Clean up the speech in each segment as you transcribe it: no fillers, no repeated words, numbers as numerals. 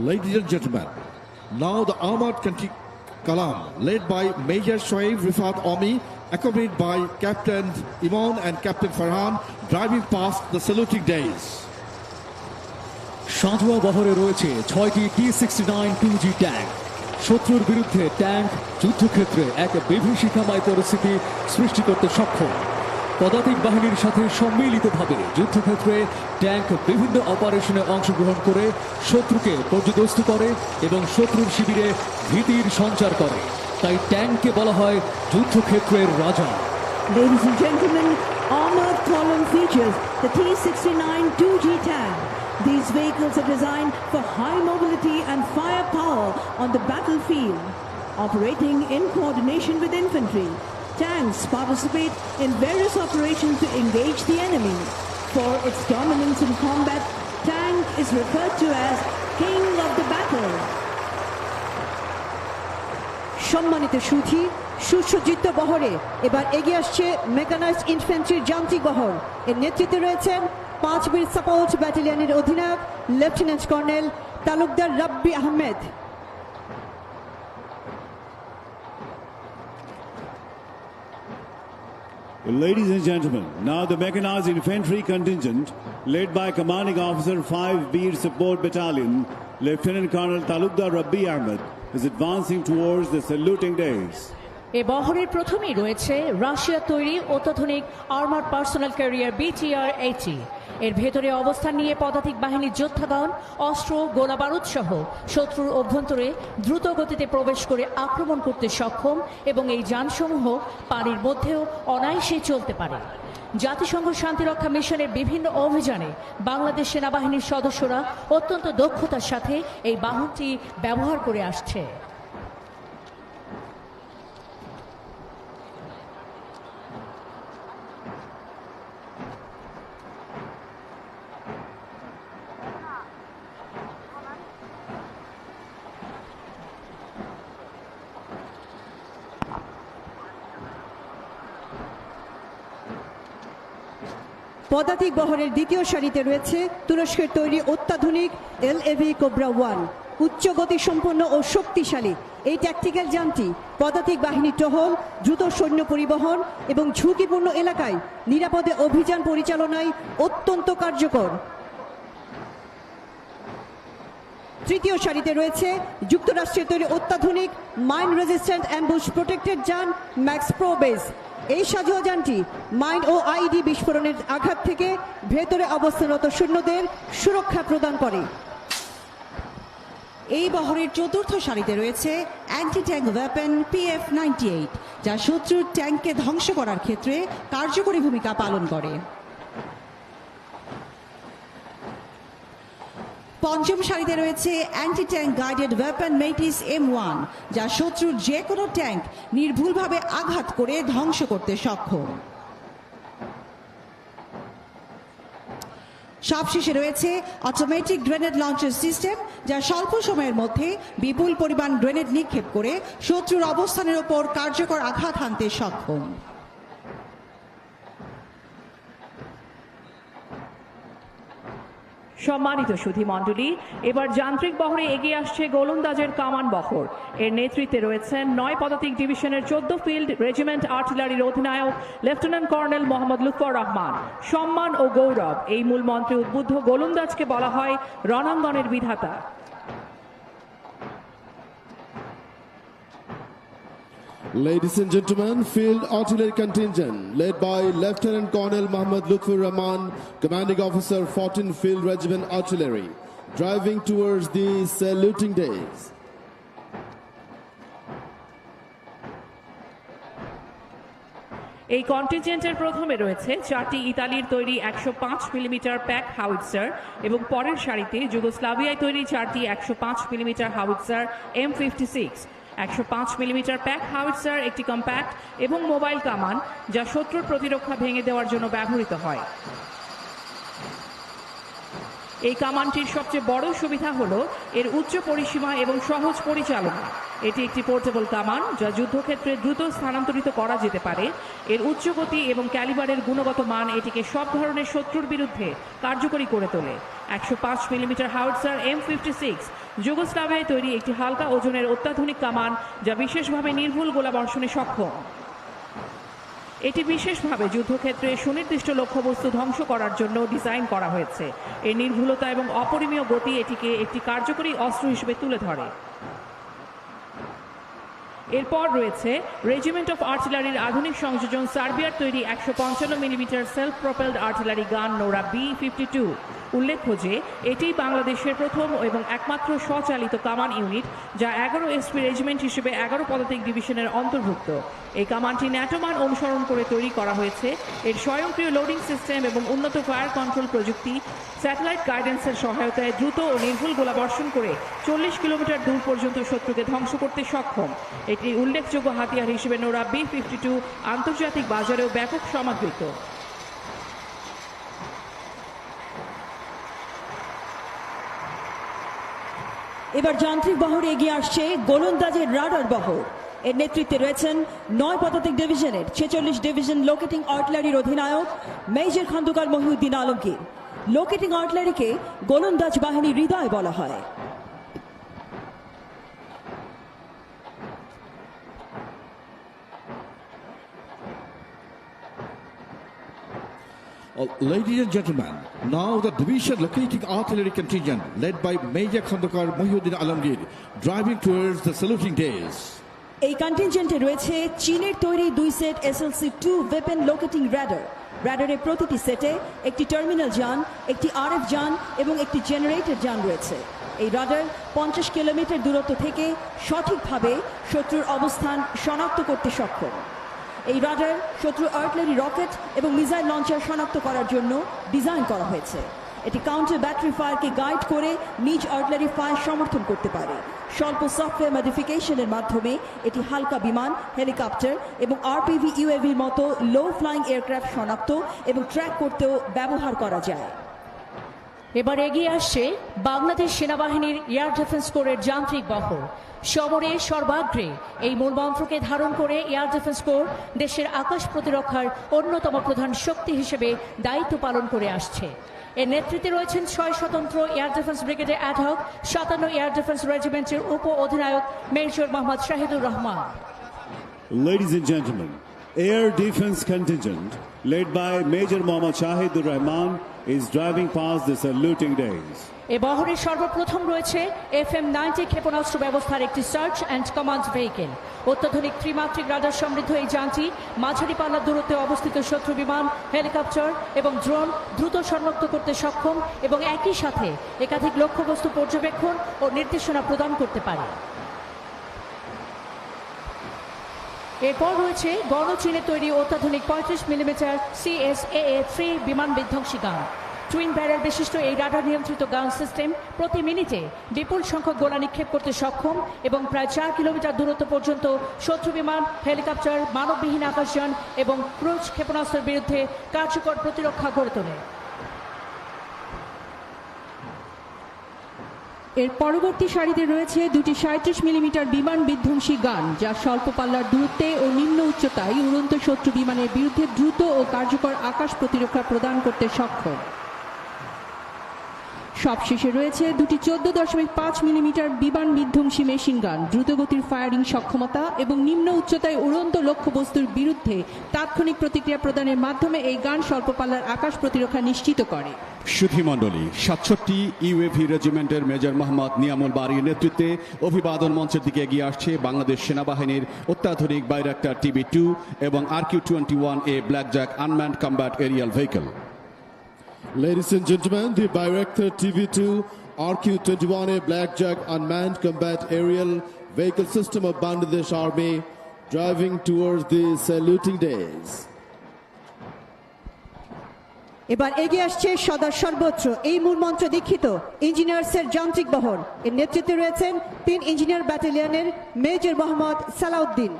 Ladies and gentlemen, now the armored column led by Major Shoaib Rifat Omi, accompanied by Captain Iman and Captain Farhan, driving past the saluting days. সাঁজোয়া বহরে রয়েছে 6টি T-69 2G tank. শত্রুর বিরুদ্ধে tank যুদ্ধক্ষেত্রে এক বিভীষিকাময় পরিস্থিতি সৃষ্টি করতে সক্ষম। পদাতিক বাহিনীর সাথে সম্মিলিতভাবে যুদ্ধক্ষেত্রে ট্যাঙ্ক বিভিন্ন অপারেশনে অংশগ্রহণ করে শত্রুকে পর্যদস্ত করে এবং শত্রুর শিবিরে ভীতির সঞ্চার করে। তাই ট্যাঙ্ককে বলা হয় যুদ্ধক্ষেত্রের রাজা। Ladies and gentlemen, armored column features the T-69 2G tank. These vehicles are designed for high mobility and firepower on the battlefield. Operating in coordination with infantry, tanks participate in various operations to engage the enemy. For its dominance in combat, tank is referred to as King of the Battle. সম্মানিত সুধী, সুসজ্জিত বহরে এবার এগিয়ে আসছে mechanized ইনফ্যান্ট্রির যান্ত্রিক বহর। এর নেতৃত্বে রয়েছেন 5 বীর সাপোর্ট ব্যাটালিয়নের অধিনায়ক lieutenant colonel Talukdar Rabbi Ahmed. Ladies and gentlemen, now the mechanized infantry contingent led by commanding officer 5 Beer Support Battalion, Lieutenant Colonel Talukdar Rabbi Ahmed, is advancing towards the saluting days. এ বহরের প্রথমেই রয়েছে রাশিয়ার তৈরি অত্যাধুনিক আর্মার্ড পার্সোনাল ক্যারিয়ার BTR-80। এর ভেতরে অবস্থান নিয়ে পদাতিক বাহিনীর যোদ্ধাগণ অস্ত্র, গোলাবারুদ সহ শত্রুর অভ্যন্তরে দ্রুত গতিতে প্রবেশ করে আক্রমণ করতে সক্ষম এবং এই যানসমূহ পানির মধ্যেও অনায়াসে চলতে পারে। জাতিসংঘ শান্তিরক্ষা মিশনের বিভিন্ন অভিযানে বাংলাদেশ সেনাবাহিনীর সদস্যরা অত্যন্ত দক্ষতার সাথে এই বাহনটি ব্যবহার করে আসছে। পদাতিক বহরের দ্বিতীয় সারিতে রয়েছে তুরস্কের তৈরি অত্যাধুনিক LAV কোবরা 1। উচ্চ গতিসম্পন্ন ও শক্তিশালী এই ট্যাকটিক্যাল যানটি পদাতিক বাহিনী টহল, দ্রুত সৈন্য পরিবহন এবং ঝুঁকিপূর্ণ এলাকায় নিরাপদে অভিযান পরিচালনায় অত্যন্ত কার্যকর। তৃতীয় সারিতে রয়েছে যুক্তরাষ্ট্রের তৈরি অত্যাধুনিক মাইন রেজিস্ট্যান্ট অ্যাম্বুশ প্রোটেক্টেড যান ম্যাক্স প্রো বেস। এই সাজোয়া যানটি মাইন ও আইডি বিস্ফোরণের আঘাত থেকে ভেতরে অবস্থানরত সৈন্যদের সুরক্ষা প্রদান করে। এই বহরের চতুর্থ সারিতে রয়েছে অ্যান্টি ট্যাঙ্ক ওয়েপন PF-98, যা শত্রুর ট্যাঙ্ককে ধ্বংস করার ক্ষেত্রে কার্যকরী ভূমিকা পালন করে। পঞ্চম সারিতে রয়েছে anti tank guided weapon মেটিস M1, যা শত্রুর যে কোনো ট্যাঙ্ক নির্ভুলভাবে আঘাত করে ধ্বংস করতে সক্ষম। সবশেষে রয়েছে অটোমেটিক গ্রেনেড লঞ্চার সিস্টেম, যা স্বল্প সময়ের মধ্যে বিপুল পরিমাণ গ্রেনেড নিক্ষেপ করে শত্রুর অবস্থানের ওপর কার্যকর আঘাত হানতে সক্ষম। সম্মানিত সুধী মণ্ডলী, এবার যান্ত্রিক বহরে এগিয়ে আসছে গোলন্দাজের কামান বহর। এর নেতৃত্বে রয়েছেন 9 পদাতিক ডিভিশনের 14 ফিল্ড রেজিমেন্ট আর্টিলারির অধিনায়ক লেফটেন্যান্ট কর্নেল মোহাম্মদ লুৎফর রহমান। সম্মান ও গৌরব এই মূল মন্ত্রে উদ্বুদ্ধ গোলন্দাজকে বলা হয় রণাঙ্গনের বিধাতা। Ladies and gentlemen, Field Artillery Contingent led by Lieutenant Colonel Mohammad Lutfur Rahman, Commanding Officer 14 Field Regiment Artillery, driving towards the saluting days. এই কন্টিনজেন্টের প্রথমে রয়েছে 4টি ইতালির তৈরি 105 মিলিমিটার প্যাক হাউইটজার এবং পরের সারিতে যুগোস্লাভিয়ায় তৈরি 4টি 105 millimetre howitzer M56। 105 millimetre pack howitzer একটি কম্প্যাক্ট এবং মোবাইল কামান, যা শত্রুর প্রতিরক্ষা ভেঙে দেওয়ার জন্য ব্যবহৃত হয়। এই কামানটির সবচেয়ে বড় সুবিধা হলো এর উচ্চ পরিসীমা এবং সহজ পরিচালনা। এটি একটি পোর্টেবল কামান, যা যুদ্ধক্ষেত্রে দ্রুত স্থানান্তরিত করা যেতে পারে। এর উচ্চ গতি এবং ক্যালিবারের গুণগত মান এটিকে সব ধরনের শত্রুর বিরুদ্ধে কার্যকরী করে তোলে। 105 মিলিমিটার হাউইটজার M56 যুগোস্লাভিয়ায় তৈরি একটি হালকা ওজনের অত্যাধুনিক কামান যা বিশেষভাবে নির্ভুল গোলাবর্ষণে সক্ষম। এটি বিশেষভাবে যুদ্ধক্ষেত্রে সুনির্দিষ্ট লক্ষ্যবস্তু ধ্বংস করার জন্য ডিজাইন করা হয়েছে। এর নির্ভুলতা এবং অপরিমেয় গতি এটিকে একটি কার্যকরী অস্ত্র হিসেবে তুলে ধরে। এরপর রয়েছে রেজিমেন্ট অফ আর্টিলারির আধুনিক সংযোজন সার্বিয়ার তৈরি 155 মিলিমিটার সেলফ প্রপেলড আর্টিলারি গান নোরা B-52। উল্লেখ্য যে এটি বাংলাদেশের প্রথম এবং একমাত্র স্বচালিত কামান ইউনিট যা 11 এসপি রেজিমেন্ট হিসেবে 11 পদাতিক ডিভিশনের অন্তর্ভুক্ত। এই কামানটি ন্যাটো মান অনুসরণ করে তৈরি করা হয়েছে। এর স্বয়ংক্রিয় লোডিং সিস্টেম এবং উন্নত ফায়ার কন্ট্রোল প্রযুক্তি স্যাটেলাইট গাইডেন্সের সহায়তায় দ্রুত ও নির্ভুল গোলাবর্ষণ করে 40 কিলোমিটার দূর পর্যন্ত শত্রুকে ধ্বংস করতে সক্ষম। এটি উল্লেখযোগ্য হাতিয়ার হিসেবে নোরা B-52 আন্তর্জাতিক বাজারেও ব্যাপক সমাদৃত। এবার যান্ত্রিক বহরে এগিয়ে আসছে গোলন্দাজের রাডার বহর। এর নেতৃত্বে রয়েছেন 9 পদাতিক ডিভিশনের 46 ডিভিশন লোকেটিং আর্টিলারির অধিনায়ক মেজর খন্দকার মহিউদ্দিন আলমগীর। লোকেটিং আর্টিলারিকে গোলন্দাজ বাহিনীর হৃদয় বলা হয়। Ladies and gentlemen, now the division locating artillery contingent led by Major Khandakar Mohiuddin Alamgir driving towards the saluting days. এই কন্টিনজেন্টে রয়েছে চীনের তৈরি 2 set SLC-2 weapon locating radar. রাডারের প্রতিটি সেটে একটি টার্মিনাল যান, একটি RF যান এবং একটি জেনারেটর যান রয়েছে। এই রাডার 50 কিলোমিটার দূরত্ব থেকে সঠিকভাবে শত্রুর অবস্থান শনাক্ত করতে সক্ষম। এই রাডার শত্রু আর্টিলারি রকেট এবং মিসাইল লঞ্চার শনাক্ত করার জন্য ডিজাইন করা হয়েছে। এটি কাউন্টার ব্যাটারি ফায়ারকে গাইড করে নিজ আর্টিলারি ফায়ার সমর্থন করতে পারে। স্বল্প সফটওয়্যার মডিফিকেশনের মাধ্যমে এটি হালকা বিমান, হেলিকপ্টার এবং RPV UAVর মতো লো ফ্লাইং এয়ারক্রাফট শনাক্ত এবং ট্র্যাক করতেও ব্যবহার করা যায়। এবার এগিয়ে আসছে বাংলাদেশ সেনাবাহিনীর এয়ার ডিফেন্স কোরের যান্ত্রিক বহর। সমরের সর্বাগ্রে এই মূলমন্ত্রকে ধারণ করে এয়ার ডিফেন্স কোর দেশের আকাশ প্রতিরক্ষার অন্যতম প্রধান শক্তি হিসেবে দায়িত্ব পালন করে আসছে। এর নেতৃত্বে রয়েছেন 6 স্বতন্ত্র এয়ার ডিফেন্স ব্রিগেডের অ্যাডহক 57 এয়ার ডিফেন্স রেজিমেন্টের উপ অধিনায়ক major Mohammad Shahidur Rahman. Ladies and gentlemen, Air Defense Contingent led by Major Mohammad Shahidur Rahman is driving past the saluting days. এ বহরের সর্বপ্রথম রয়েছে FM-90 ক্ষেপণাস্ত্র ব্যবস্থার একটি সার্চ অ্যান্ড কমান্ড ভেহিকেল। অত্যাধুনিক ত্রিমাত্রিক রাডার সমৃদ্ধ এই যানটি মাঝারি পাল্লার দূরত্বে অবস্থিত শত্রু বিমান, হেলিকপ্টার এবং ড্রোন দ্রুত শনাক্ত করতে সক্ষম এবং একই সাথে একাধিক লক্ষ্যবস্তু পর্যবেক্ষণ ও নির্দেশনা প্রদান করতে পারে। এরপর রয়েছে গণচীনে তৈরি অত্যাধুনিক 35 মিলিমিটার CSAA-3 বিমান বিধ্বংসী গান। টুইন ব্যারেল বিশিষ্ট এই রাডার নিয়ন্ত্রিত গান সিস্টেম প্রতি মিনিটে বিপুল সংখ্যক গোলা নিক্ষেপ করতে সক্ষম এবং প্রায় 4 কিলোমিটার দূরত্ব পর্যন্ত শত্রু বিমান, হেলিকপ্টার, মানববিহীন আকাশযান এবং ক্রুজ ক্ষেপণাস্ত্রের বিরুদ্ধে কার্যকর প্রতিরক্ষা গড়ে তোলে। এর পরবর্তী সারিতে রয়েছে দুটি 37 মিলিমিটার বিমান বিধ্বংসী গান যা স্বল্প পাল্লার দূরত্বে ও নিম্ন উচ্চতায় উড়ন্ত শত্রু বিমানের বিরুদ্ধে দ্রুত ও কার্যকর আকাশ প্রতিরক্ষা প্রদান করতে সক্ষম। সবশেষে রয়েছে দুটি 14.5 মিলিমিটার বিমান বিধ্বংসী মেশিন গান দ্রুতগতির ফায়ারিং সক্ষমতা এবং নিম্ন উচ্চতায় উড়ন্ত লক্ষ্যবস্তুর বিরুদ্ধে তাৎক্ষণিক প্রতিক্রিয়া প্রদানের মাধ্যমে এই গান স্বল্প পাল্লার আকাশ প্রতিরক্ষা নিশ্চিত করে। সুধীমণ্ডলী 67 ইউএভি রেজিমেন্টের মেজর মোহাম্মদ নিয়ামুল বারীর নেতৃত্বে অভিবাদন মঞ্চের দিকে এগিয়ে আসছে বাংলাদেশ সেনাবাহিনীর অত্যাধুনিক বাইরাক্টার TB2 এবং RQ-21A blackjack unmanned combat aerial vehicle. Ladies and gentlemen, the Bayraktar TB2 RQ-21A Blackjack Unmanned Combat Aerial Vehicle System of Bangladesh Army driving towards the saluting days. এবার এগিয়ে আসছে সদা সর্বত্র এই মূলমন্ত্র দীক্ষিত ইঞ্জিনিয়ার্সের যান্ত্রিক বহর। এর নেতৃত্বে রয়েছেন 3 ইঞ্জিনিয়ার ব্যাটালিয়নের major Mohammad Salauddin.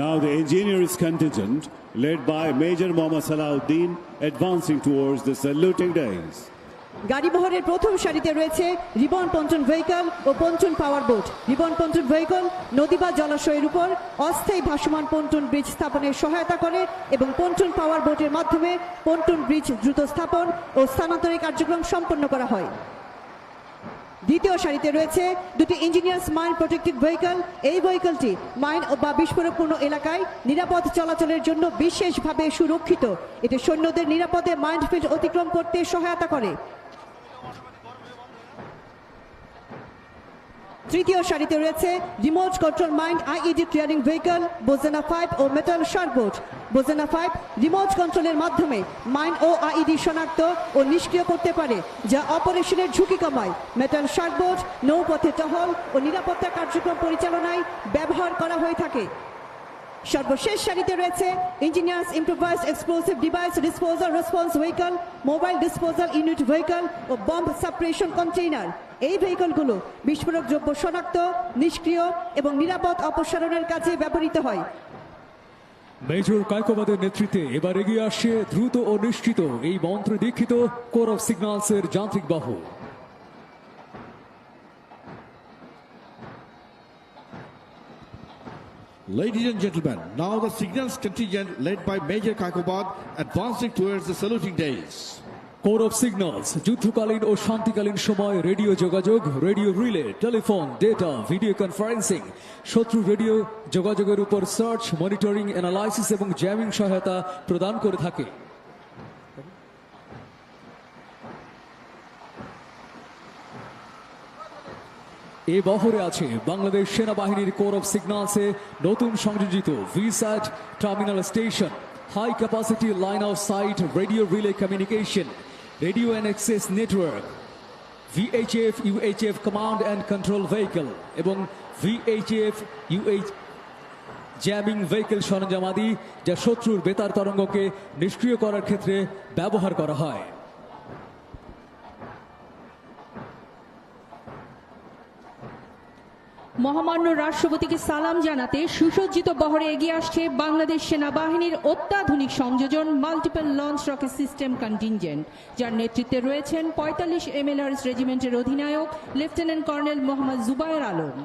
Now the engineers contingent led by Major Mohammad Salahuddin advancing towards the saluting days. গাড়ি বহরের প্রথম সারিতে রয়েছে রিবন পন্টন ভেহিকল ও পন্টন পাওয়ার বোট। রিবন পন্টন ভেহিকল নদী বা জলাশয়ের উপর অস্থায়ী ভাসমান পন্টন ব্রিজ স্থাপনের সহায়তা করে এবং পন্টন পাওয়ার বোটের মাধ্যমে পন্টন ব্রিজ দ্রুত স্থাপন ও স্থানান্তরের কার্যক্রম সম্পন্ন করা হয়। দ্বিতীয় সারিতে রয়েছে দুটি ইঞ্জিনিয়ার্স মাইন প্রোটেক্টেড ভেহিকল। এই ভেহিকলটি মাইন বা বিস্ফোরকপূর্ণ এলাকায় নিরাপদ চলাচলের জন্য বিশেষভাবে সুরক্ষিত। এটি সৈন্যদের নিরাপদে মাইনফিল্ড অতিক্রম করতে সহায়তা করে। তৃতীয় সারিতে রয়েছে remote control mine IED clearing vehicle Bozena 5 ও মেটাল শার্কবোট। বোজেনা 5 রিমোট কন্ট্রোলের মাধ্যমে মাইন ও আইইডি শনাক্ত ও নিষ্ক্রিয় করতে পারে, যা অপারেশনের ঝুঁকি কমায়। মেটাল শার্কবোট নৌপথে টহল ও নিরাপত্তা কার্যক্রম পরিচালনায় ব্যবহার করা হয়ে থাকে। সর্বশেষ সারিতে রয়েছে engineers improvised explosive device disposal response vehicle, mobile disposal unit vehicle ও বম্ব সাপ্রেশন কন্টেইনার। এই ভেহিকলগুলো বিস্ফোরক দ্রব্য শনাক্ত, নিষ্ক্রিয় এবং নিরাপদ অপসারণের কাজে ব্যবহৃত হয়। মেজর কায়কোবাদের নেতৃত্বে এবার এগিয়ে আসছে দ্রুত ও নিশ্চিত এই মন্ত্রে দীক্ষিত কোর অফ সিগন্যালসের যান্ত্রিক বাহু। Ladies and gentlemen, now the signals contingent led by Major Kaikobad advancing towards the saluting days. Core of signals যুদ্ধকালীন ও শান্তিকালীন সময় রেডিও যোগাযোগ, radio relay, telephone, data, video conferencing, শত্রু রেডিও যোগাযোগের উপর সার্চ, মনিটরিং, অ্যানালাইসিস এবং jamming সহায়তা প্রদান করে থাকে। এ বহরে আছে বাংলাদেশ সেনাবাহিনীর কোর অফ সিগন্যালসে নতুন সংযোজিত VSAT terminal station, high capacity line of sight radio relay communication, radio and access network, VHF UHF command and control vehicle এবং VHF UH জ্যামিং ভেহিকল সরঞ্জামাদি, যা শত্রুর বেতার তরঙ্গকে নিষ্ক্রিয় করার ক্ষেত্রে ব্যবহার করা হয়। মহামান্য রাষ্ট্রপতিকে সালাম জানাতে সুসজ্জিত বহরে এগিয়ে আসছে বাংলাদেশ সেনাবাহিনীর অত্যাধুনিক সংযোজন multiple launch rocket system contingent, যার নেতৃত্বে রয়েছেন 45 MLRS রেজিমেন্টের অধিনায়ক lieutenant colonel Mohammad Zubayer Alam.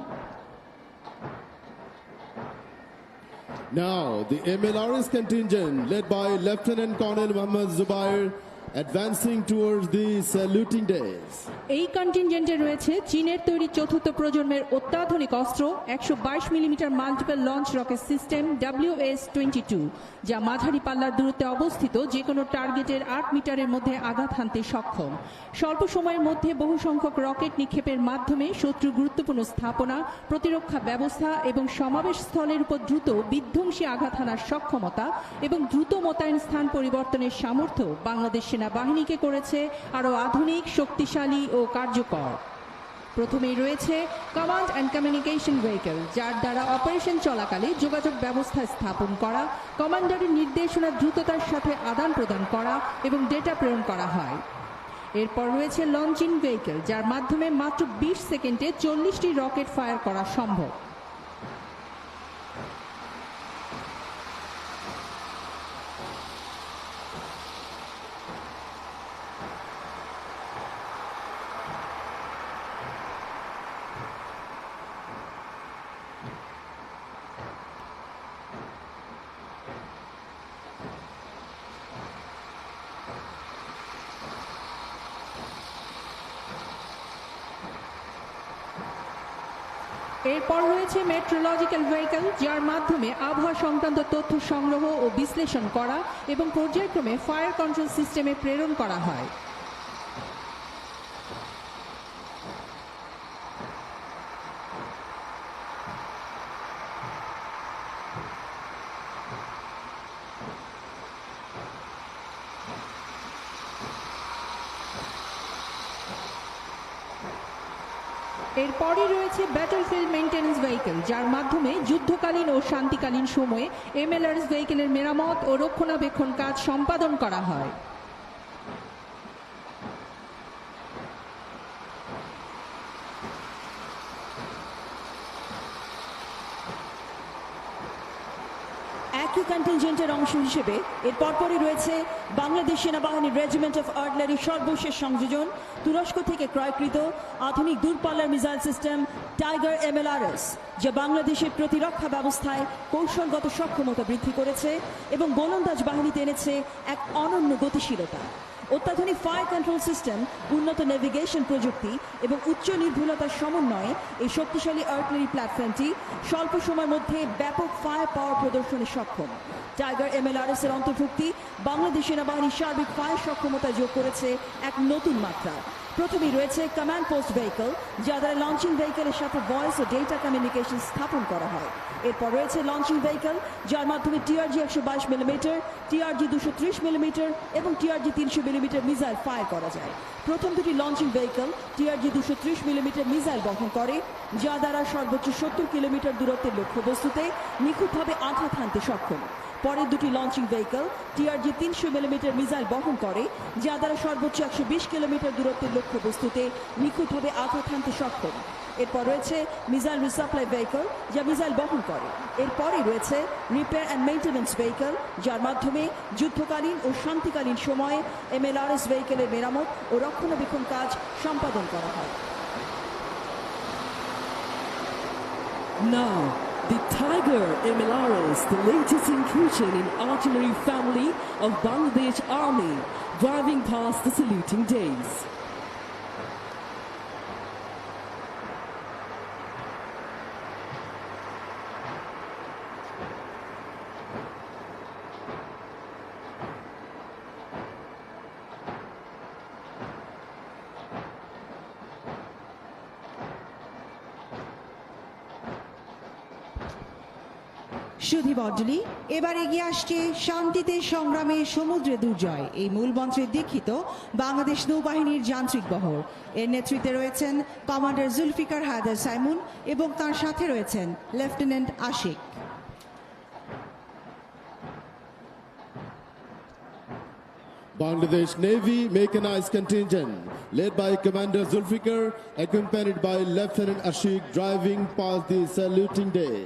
Now, the MLRS contingent led by Lieutenant Colonel Mohammad Zubair advancing towards the saluting days. এই কন্টিনজেন্টে রয়েছে চীনের তৈরি চতুর্থ প্রজন্মের অত্যাধুনিক অস্ত্র 122 millimetre multiple launch rocket system WS-22, যা মাঝারি পাল্লার দূরত্বে অবস্থিত যে কোনো টার্গেটের 8 মিটারের মধ্যে আঘাত হানতে সক্ষম। স্বল্প সময়ের মধ্যে বহু সংখ্যক রকেট নিক্ষেপের মাধ্যমে শত্রু গুরুত্বপূর্ণ স্থাপনা, প্রতিরক্ষা ব্যবস্থা এবং সমাবেশ স্থলের উপর দ্রুত বিধ্বংসী আঘাত হানার সক্ষমতা এবং দ্রুত মোতায়েন স্থান পরিবর্তনের সামর্থ্য বাংলাদেশ সেনাবাহিনীকে করেছে আরও আধুনিক, শক্তিশালী ও কার্যকর। প্রথমেই রয়েছে কমান্ড অ্যান্ড কমিউনিকেশন ভেহিকল, যার দ্বারা অপারেশন চলাকালে যোগাযোগ ব্যবস্থা স্থাপন করা, কমান্ডারের নির্দেশনা দ্রুততার সাথে আদান প্রদান করা এবং ডেটা প্রেরণ করা হয়। এরপর রয়েছে লঞ্চিং ভেহিকল, যার মাধ্যমে মাত্র 20 সেকেন্ডে 40টি রকেট ফায়ার করা সম্ভব। এরপর রয়েছে মেট্রোলজিক্যাল ভেহিকল, যার মাধ্যমে আবহাওয়া সংক্রান্ত তথ্য সংগ্রহ ও বিশ্লেষণ করা এবং পর্যায়ক্রমে ফায়ার কন্ট্রোল সিস্টেমে প্রেরণ করা হয়। এরপরই রয়েছে ব্যাটলফিল্ড মেইনটেন্যান্স ভেহিকল, যার মাধ্যমে যুদ্ধকালীন ও শান্তিকালীন সময়ে MLRS ভেহিকলের মেরামত ও রক্ষণাবেক্ষণ কাজ সম্পাদন করা হয়। একই কন্টিনজেন্টের অংশ হিসেবে এর পরপরই রয়েছে বাংলাদেশ সেনাবাহিনীর রেজিমেন্ট অফ আর্টিলারির সর্বশেষ সংযোজন, তুরস্ক থেকে ক্রয়কৃত আধুনিক দূরপাল্লার মিসাইল সিস্টেম টাইগার MLRS, যা বাংলাদেশের প্রতিরক্ষা ব্যবস্থায় কৌশলগত সক্ষমতা বৃদ্ধি করেছে এবং গোলন্দাজ বাহিনীতে এনেছে এক অনন্য গতিশীলতা। অত্যাধুনিক ফায়ার কন্ট্রোল সিস্টেম, উন্নত নেভিগেশন প্রযুক্তি এবং উচ্চ নির্ভুলতার সমন্বয়ে এই শক্তিশালী আর্টিলারি প্ল্যাটফর্মটি স্বল্প সময়ের মধ্যে ব্যাপক ফায়ার পাওয়ার প্রদর্শনে সক্ষম। টাইগার MLRS এর অন্তর্ভুক্তি বাংলাদেশ সেনাবাহিনীর সার্বিক ফায়ার সক্ষমতা যোগ করেছে এক নতুন মাত্রা। প্রথমেই রয়েছে কমান্ড পোস্ট ভেহিকল, যা দ্বারা লঞ্চিং ভেহিকলের সাথে ভয়েস ও ডেটা কমিউনিকেশন স্থাপন করা হয়। এরপর রয়েছে লঞ্চিং ভেহিকল, যার মাধ্যমে TRG 122 মিলিমিটার, TRG 230 মিলিমিটার এবং TRG 300 মিলিমিটার মিসাইল ফায়ার করা যায়। প্রথম দুটি launching vehicle TRG 230 millimetre missile বহন করে, যা দ্বারা সর্বোচ্চ 70 কিলোমিটার দূরত্বের লক্ষ্যবস্তুতে নিখুঁতভাবে আঘাত হানতে সক্ষম। পরের দুটি launching vehicle TRG 300 millimetre missile বহন করে, যা দ্বারা সর্বোচ্চ 120 কিলোমিটার দূরত্বের লক্ষ্যবস্তুতে নিখুঁতভাবে আঘাত হানতে সক্ষম। এরপর রয়েছে মিসাইল রিসাপ্লাই ভেহিকল, যা মিসাইল বহন করে। এরপরই রয়েছে রিপেয়ার অ্যান্ড মেইনটেন্যান্স ভেহিকল, যার মাধ্যমে যুদ্ধকালীন ও শান্তিকালীন সময়ে MLRS ভেহিকলের মেরামত ও রক্ষণাবেক্ষণ কাজ সম্পাদন করা হয়। Now, the Tiger MLRS, the latest inclusion in artillery family of Bangladesh Army, driving past the saluting days. সুধী মণ্ডলী, এবার এগিয়ে আসছে শান্তিতে সংগ্রামে সমুদ্রে দুর্জয় এই মূল মন্ত্রে দীক্ষিত বাংলাদেশ নৌবাহিনীর যান্ত্রিক বহর। এর নেতৃত্বে রয়েছেন কমান্ডার জুলফিকার হায়দার সাইমুন এবং তার সাথে রয়েছেন lieutenant Ashik. Bangladesh Navy Mechanized Contingent, led by Commander Zulfikar, accompanied by Lieutenant Ashik, driving past the saluting day.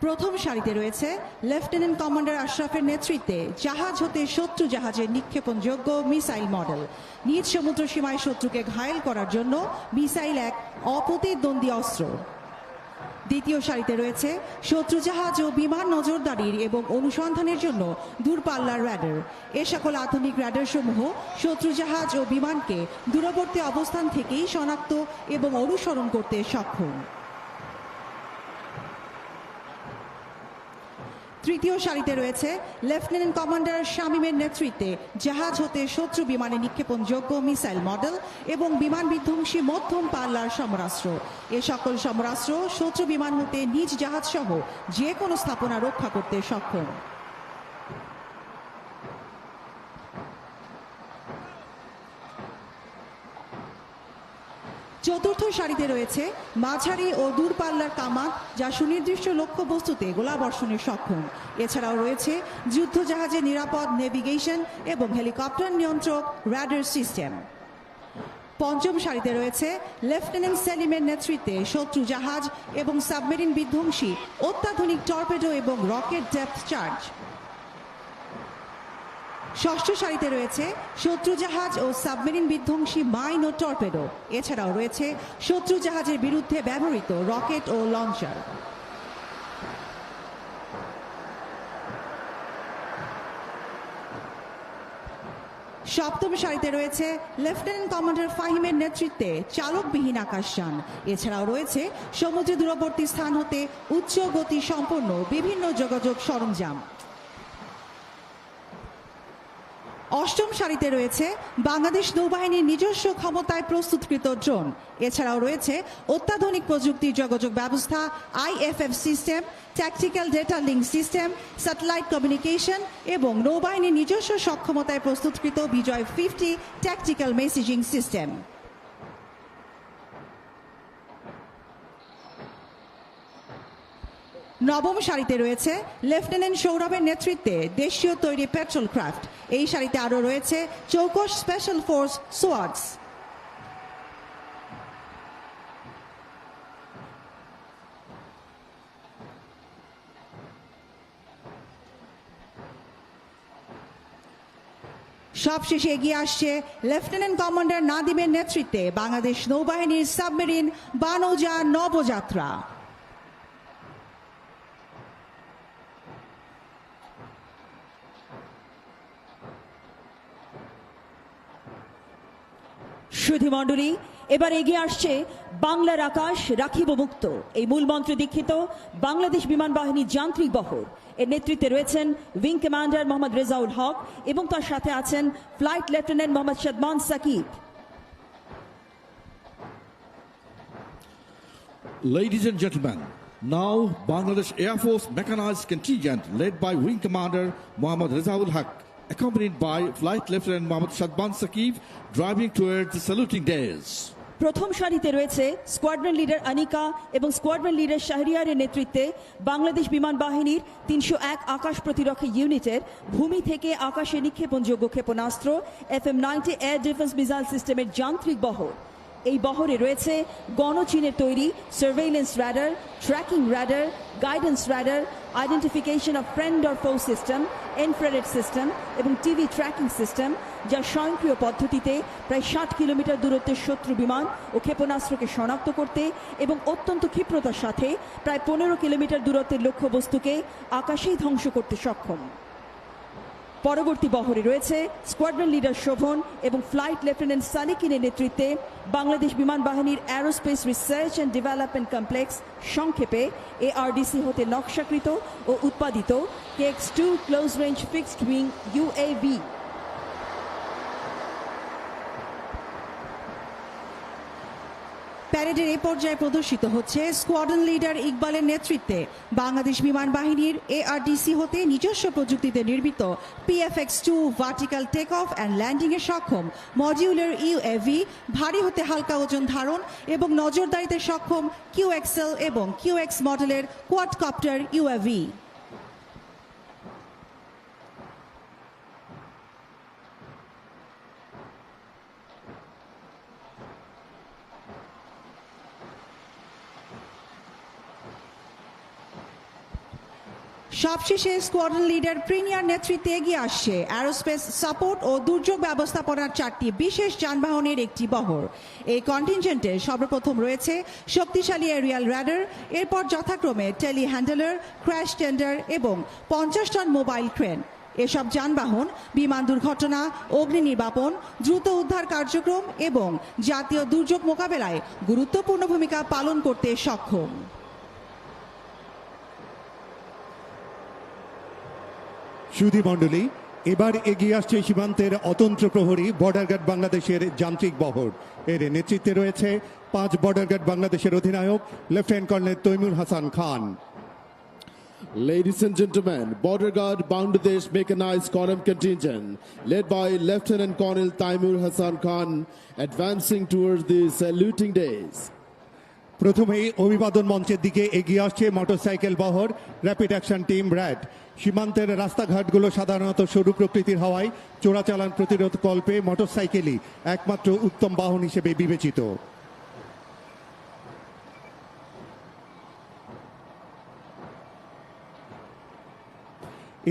প্রথম সারিতে রয়েছে লেফটেন্যান্ট কমান্ডার আশরাফের নেতৃত্বে জাহাজ হতে শত্রু জাহাজের নিক্ষেপণযোগ্য মিসাইল মডেল। নিজ সমুদ্র সীমায় শত্রুকে ঘায়েল করার জন্য মিসাইল এক অপ্রতিদ্বন্দ্বী অস্ত্র। দ্বিতীয় সারিতে রয়েছে শত্রু জাহাজ ও বিমান নজরদারির এবং অনুসন্ধানের জন্য দূরপাল্লার র্যাডার। এ সকল আধুনিক র্যাডার সমূহ শত্রু জাহাজ ও বিমানকে দূরবর্তী অবস্থান থেকেই শনাক্ত এবং অনুসরণ করতে সক্ষম। তৃতীয় সারিতে রয়েছে লেফটেন্যান্ট কমান্ডার শামীমের নেতৃত্বে জাহাজ হতে শত্রু বিমানে নিক্ষেপণযোগ্য মিসাইল মডেল এবং বিমান বিধ্বংসী মধ্যম পাল্লার সমরাস্ত্র। এ সকল সমরাস্ত্র শত্রু বিমান হতে নিজ জাহাজ সহ যে কোনো স্থাপনা রক্ষা করতে সক্ষম। চতুর্থ সারিতে রয়েছে মাঝারি ও দূরপাল্লার কামান, যা সুনির্দিষ্ট লক্ষ্যবস্তুতে গোলাবর্ষণে সক্ষম। এছাড়াও রয়েছে যুদ্ধ জাহাজের নিরাপদ নেভিগেশন এবং হেলিকপ্টার নিয়ন্ত্রক র্যাডার সিস্টেম। পঞ্চম সারিতে রয়েছে লেফটেন্যান্ট সেলিমের নেতৃত্বে শত্রু জাহাজ এবং সাবমেরিন বিধ্বংসী অত্যাধুনিক টর্পেডো এবং রকেট ডেপথ চার্জ। ষষ্ঠ সারিতে রয়েছে শত্রু জাহাজ ও সাবমেরিন বিধ্বংসী মাইন ও টর্পেডো। এছাড়াও রয়েছে শত্রু জাহাজের বিরুদ্ধে ব্যবহৃত রকেট ও লঞ্চার। সপ্তম সারিতে রয়েছে লেফটেন্যান্ট কমান্ডার ফাহিমের নেতৃত্বে চালকবিহীন আকাশযান। এছাড়াও রয়েছে সমুদ্র দূরবর্তী স্থান হতে উচ্চ গতি সম্পন্ন বিভিন্ন যোগাযোগ সরঞ্জাম। অষ্টম সারিতে রয়েছে বাংলাদেশ নৌবাহিনীর নিজস্ব ক্ষমতায় প্রস্তুতকৃত ড্রোন। এছাড়াও রয়েছে অত্যাধুনিক প্রযুক্তির যোগাযোগ ব্যবস্থা, IFF system, tactical data link system, satellite communication এবং নৌবাহিনীর নিজস্ব সক্ষমতায় প্রস্তুতকৃত বিজয় 50 ট্যাকটিক্যাল মেসেজিং সিস্টেম। নবম সারিতে রয়েছে লেফটেন্যান্ট সৌরভের নেতৃত্বে দেশীয় তৈরি পেট্রোল ক্রাফট। এই সারিতে আরও রয়েছে চৌকস স্পেশাল ফোর্স সোয়ার্ডস। সবশেষে এগিয়ে আসছে লেফটেন্যান্ট কমান্ডার নাদিমের নেতৃত্বে বাংলাদেশ নৌবাহিনীর সাবমেরিন বানৌজা নবযাত্রা। সুধীমণ্ডলী, এবার এগিয়ে আসছে বাংলার আকাশ রাখিব মুক্ত এই মূল মন্ত্রে দীক্ষিত বাংলাদেশ বিমান বাহিনী যান্ত্রিক বহর। এর নেতৃত্বে রয়েছেন উইং কমান্ডার মোহাম্মদ রেজাউল হক এবং তার সাথে আছেন flight lieutenant Mohammad Shadman Sakib. Ladies and gentlemen, now Bangladesh Air Force Mechanized Contingent led by Wing Commander Mohammad Rezaul Haq, accompanied by Flight Lieutenant Mohammad Shadban Saqib, driving towards the saluting dais. প্রথম সারিতে রয়েছে squadron leader Anika এবং squadron leader শাহরিয়ারের নেতৃত্বে বাংলাদেশ বিমান বাহিনীর 301 আকাশ প্রতিরক্ষা ইউনিটের ভূমি থেকে আকাশে নিক্ষেপণযোগ্য ক্ষেপণাস্ত্র FM-90 এয়ার ডিফেন্স মিসাইল সিস্টেমের যান্ত্রিক বহর। এই বহরে রয়েছে গণচীনের তৈরি surveillance radar, tracking radar, guidance radar, identification of friend or ফো সিস্টেম, ইনফ্রারেড সিস্টেম এবং টিভি ট্র্যাকিং সিস্টেম, যা স্বয়ংক্রিয় পদ্ধতিতে প্রায় 60 কিলোমিটার দূরত্বের শত্রু বিমান ও ক্ষেপণাস্ত্রকে শনাক্ত করতে এবং অত্যন্ত ক্ষিপ্রতার সাথে প্রায় 15 কিলোমিটার দূরত্বের লক্ষ্যবস্তুকে আকাশেই ধ্বংস করতে সক্ষম। পরবর্তী বহরে রয়েছে স্কোয়াড্রন লিডার শোভন এবং ফ্লাইট লেফটেন্যান্ট সালিকিনের নেতৃত্বে বাংলাদেশ বিমান বাহিনীর aerospace research and development complex সংক্ষেপে ARDC হতে নকশাকৃত ও উৎপাদিত KX-2 close range fixed wing UAV। প্যারেডের এ পর্যায়ে প্রদর্শিত হচ্ছে স্কোয়াড্রন লিডার ইকবালের নেতৃত্বে বাংলাদেশ বিমান বাহিনীর ARDC হতে নিজস্ব প্রযুক্তিতে নির্মিত PFX-2 vertical take off and landing এর সক্ষম মডিউলার UAV, ভারী হতে হালকা ওজন ধারণ এবং নজরদারিতে সক্ষম QXL এবং QX মডেলের কোয়াডকপ্টার UAV। সবশেষে স্কোয়াড্রন লিডার প্রিনিয়ার নেতৃত্বে এগিয়ে আসছে অ্যারোস্পেস সাপোর্ট ও দুর্যোগ ব্যবস্থাপনার 4টি বিশেষ যানবাহনের একটি বহর। এই কন্টিনজেন্টে সর্বপ্রথম রয়েছে শক্তিশালী এরিয়াল রাডার, এরপর যথাক্রমে টেলি হ্যান্ডেলার, ক্র্যাশ টেন্ডার এবং 50 টন মোবাইল ক্রেন। এসব যানবাহন বিমান দুর্ঘটনা, অগ্নি নির্বাপন, দ্রুত উদ্ধার কার্যক্রম এবং জাতীয় দুর্যোগ মোকাবেলায় গুরুত্বপূর্ণ ভূমিকা পালন করতে সক্ষম। সুধীমণ্ডলী, এবার এগিয়ে আসছে সীমান্তের অতন্ত্র প্রহরী বর্ডার গার্ড বাংলাদেশের যান্ত্রিক বহর। এর নেতৃত্বে রয়েছে 5 বর্ডার গার্ড বাংলাদেশের অধিনায়ক lieutenant colonel Taimur Hasan Khan. Ladies and gentlemen, Border Guard Bangladesh Mechanized Column Contingent, led by Lieutenant Colonel Taimur Hassan Khan, advancing towards the saluting days. প্রথমেই অভিবাদন মঞ্চের দিকে এগিয়ে আসছে মোটরসাইকেল বহর র্যাপিড অ্যাকশন টিম র্যাট। সীমান্তের রাস্তাঘাটগুলো সাধারণত সরু প্রকৃতির হওয়ায় চোরাচালান প্রতিরোধ কল্পে মোটরসাইকেলই একমাত্র উত্তম বাহন হিসেবে বিবেচিত।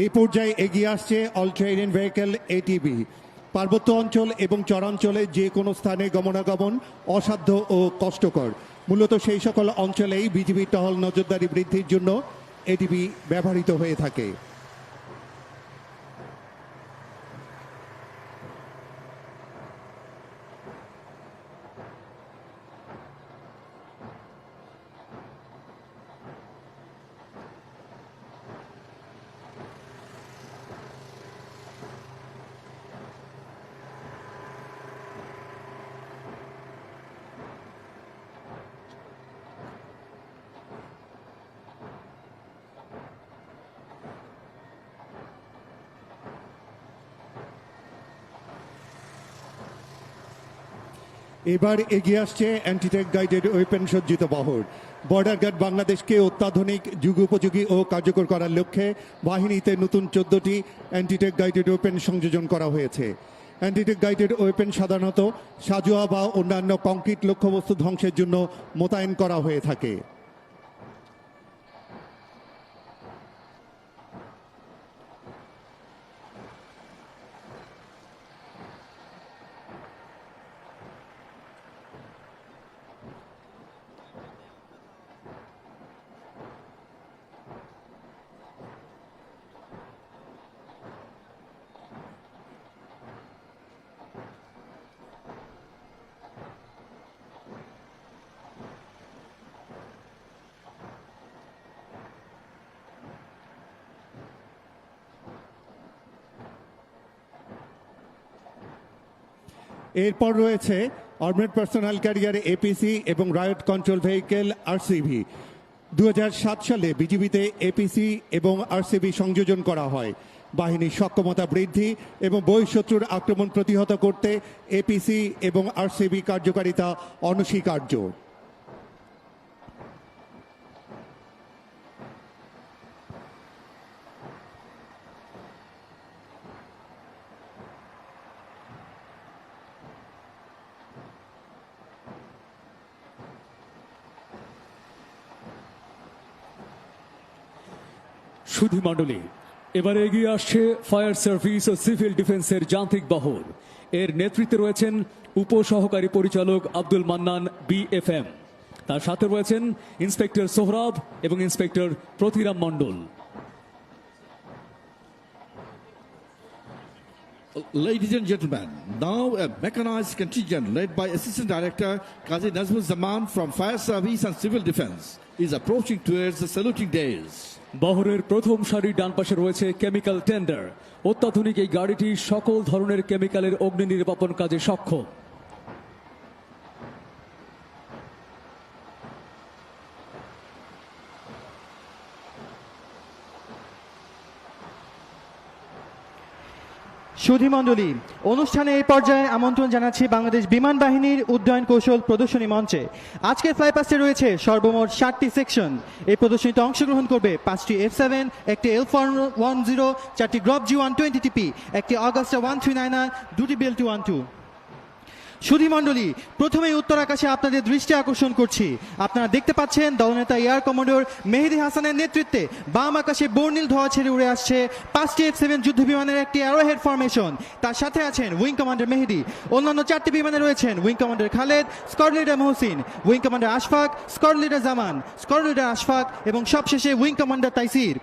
এই পর্যায়ে এগিয়ে আসছে অল টেরেন ভেহিকল ATV। পার্বত্য অঞ্চল এবং চরাঞ্চলে যে কোনো স্থানে গমনাগমন অসাধ্য ও কষ্টকর। মূলত সেই সকল অঞ্চলেই বিজিবি টহল নজরদারি বৃদ্ধির জন্য ATV ব্যবহৃত হয়ে থাকে। এবার এগিয়ে আসছে অ্যান্টিটেক গাইডেড ওয়েপন সজ্জিত বহর। বর্ডার গার্ড বাংলাদেশকে অত্যাধুনিক যুগোপযোগী ও কার্যকর করার লক্ষ্যে বাহিনীতে নতুন 14টি অ্যান্টিটেক গাইডেড ওয়েপন সংযোজন করা হয়েছে। অ্যান্টিটেক গাইডেড ওয়েপন সাধারণত সাজোয়া বা অন্যান্য কংক্রিট লক্ষ্যবস্তু ধ্বংসের জন্য মোতায়েন করা হয়ে থাকে। এরপর রয়েছে আর্মড পার্সোনাল ক্যারিয়ার এপিসি এবং রায়ট কন্ট্রোল ভেহিকেল আরসিভি। 2007 সালে বিজিবিতে এপিসি এবং আরসিভি সংযোজন করা হয়। বাহিনীর সক্ষমতা বৃদ্ধি এবং বহিঃশত্রুর আক্রমণ প্রতিহত করতে এপিসি এবং আরসিভি কার্যকারিতা অনস্বীকার্য। সুধী মণ্ডলী, এবারে এগিয়ে আসছে ফায়ার সার্ভিস ও সিভিল ডিফেন্সের যান্ত্রিক বহর। এর নেতৃত্বে রয়েছেন উপসহকারী পরিচালক আব্দুল মান্নান বিএফএম। তার সাথে রয়েছেন ইন্সপেক্টর সোহরাব এবং inspector Pratiram Mondal. Ladies and gentlemen, now a mechanized contingent led by Assistant Director Qazi Nazmul Zaman from Fire Service and Civil Defense is approaching towards the saluting days. বহরের প্রথম সারির ডান পাশে রয়েছে কেমিক্যাল টেন্ডার। অত্যাধুনিক এই গাড়িটি সকল ধরনের কেমিক্যালের অগ্নি নির্বাপন কাজে সক্ষম। সুধীমণ্ডলী, অনুষ্ঠানে এই পর্যায়ে আমন্ত্রণ জানাচ্ছি বাংলাদেশ বিমান বাহিনীর উড্ডয়ন কৌশল প্রদর্শনী মঞ্চে। আজকের ফ্লাইপাস্টে রয়েছে সর্বমোট 7টি সেকশন। এই প্রদর্শনীতে অংশগ্রহণ করবে 5টি F7, একটি L410, 4টি গ্রপ G120TP, একটি অগাস্টা 139, 2টি BL212। সুধীমণ্ডলী, প্রথমেই উত্তর আকাশে আপনাদের দৃষ্টি আকর্ষণ করছি। আপনারা দেখতে পাচ্ছেন দলনেতা এয়ার কমোডোর মেহেদি হাসানের নেতৃত্বে বাম আকাশে বর্ণিল ধোঁয়া ছেড়ে উড়ে আসছে 5টি F7 যুদ্ধ বিমানের একটি অ্যারোহেড ফরমেশন। তার সাথে আছেন উইং কমান্ডার মেহেদি। অন্যান্য 4টি বিমানে রয়েছেন wing commander Khaled, squad leader Mohsin, wing commander Ashfaq, squad leader Zaman, squad leader Ashfaq এবং সবশেষে উইং কমান্ডার তাইসির।